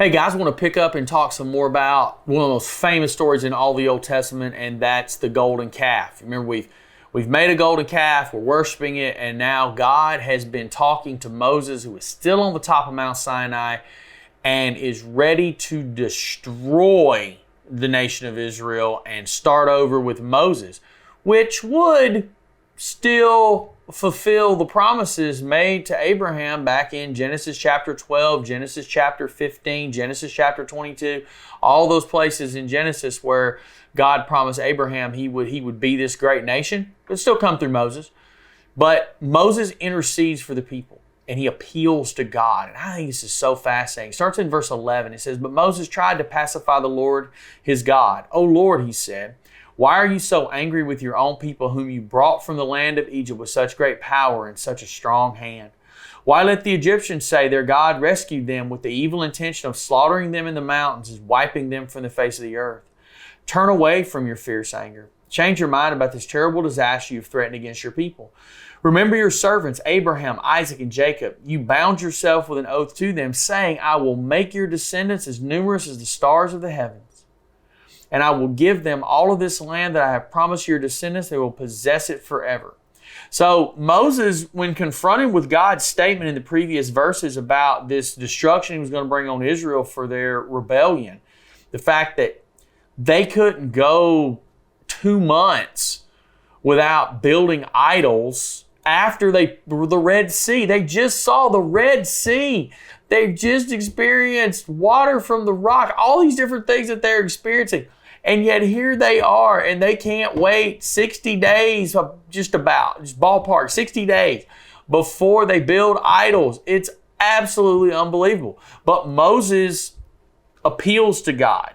Hey guys, I want to pick up and talk some more about one of the most famous stories in all the Old Testament, and that's the golden calf. Remember, we've made a golden calf, we're worshiping it, and now God has been talking to Moses, who is still on the top of Mount Sinai and is ready to destroy the nation of Israel and start over with Moses, which would still fulfill the promises made to Abraham back in Genesis chapter 12, Genesis chapter 15, Genesis chapter 22, all those places in Genesis where God promised Abraham he would be this great nation. It would still come through Moses. But Moses intercedes for the people and he appeals to God. And I think this is so fascinating. It starts in verse 11. It says, "But Moses tried to pacify the Lord his God. 'O Lord,' he said, 'why are you so angry with your own people whom you brought from the land of Egypt with such great power and such a strong hand? Why let the Egyptians say their God rescued them with the evil intention of slaughtering them in the mountains and wiping them from the face of the earth? Turn away from your fierce anger. Change your mind about this terrible disaster you've threatened against your people. Remember your servants, Abraham, Isaac, and Jacob. You bound yourself with an oath to them, saying, I will make your descendants as numerous as the stars of the heavens. And I will give them all of this land that I have promised your descendants. They will possess it forever.'" So Moses, when confronted with God's statement in the previous verses about this destruction he was going to bring on Israel for their rebellion, the fact that they couldn't go 2 months without building idols after the Red Sea. They just saw the Red Sea. They've just experienced water from the rock, all these different things that they're experiencing. And yet here they are, and they can't wait 60 days, just ballpark, 60 days before they build idols. It's absolutely unbelievable. But Moses appeals to God.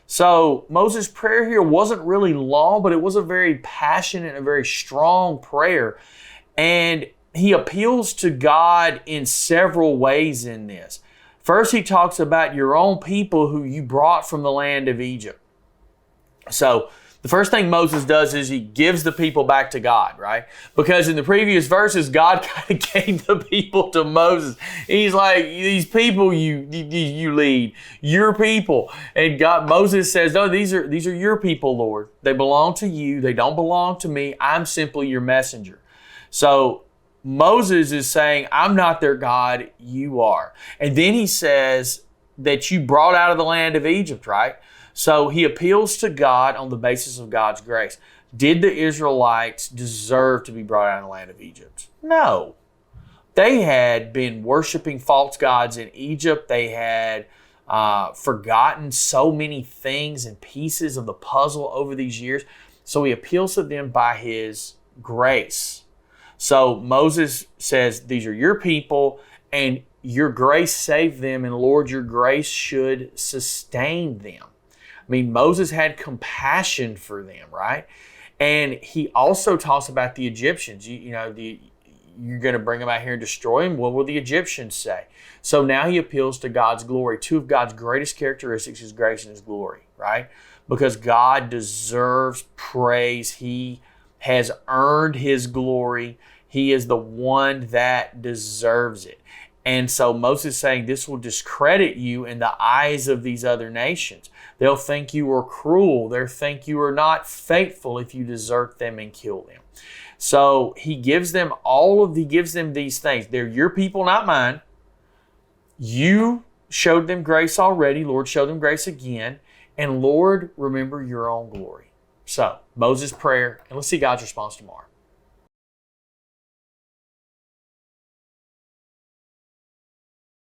So Moses' prayer here wasn't really long, but it was a very passionate and a very strong prayer. And he appeals to God in several ways in this. First, he talks about your own people who you brought from the land of Egypt. So the first thing Moses does is he gives the people back to God, right? Because in the previous verses, God kind of gave the people to Moses. He's like, these people you lead, your people. And Moses says, no, these are your people, Lord. They belong to you. They don't belong to me. I'm simply your messenger. So Moses is saying, I'm not their God, you are. And then he says that you brought out of the land of Egypt, right? So he appeals to God on the basis of God's grace. Did the Israelites deserve to be brought out of the land of Egypt? No. They had been worshiping false gods in Egypt. They had forgotten so many things and pieces of the puzzle over these years. So he appeals to them by his grace. So Moses says, these are your people and your grace saved them, and Lord, your grace should sustain them. I mean, Moses had compassion for them, right? And he also talks about the Egyptians. You're going to bring them out here and destroy them. What will the Egyptians say? So now he appeals to God's glory. Two of God's greatest characteristics is grace and his glory, right? Because God deserves praise. He has earned his glory. He is the one that deserves it. And so Moses is saying this will discredit you in the eyes of these other nations. They'll think you are cruel. They'll think you are not faithful if you desert them and kill them. So he gives them these things. They're your people, not mine. You showed them grace already. Lord, show them grace again. And Lord, remember your own glory. So Moses' prayer, and let's see God's response tomorrow.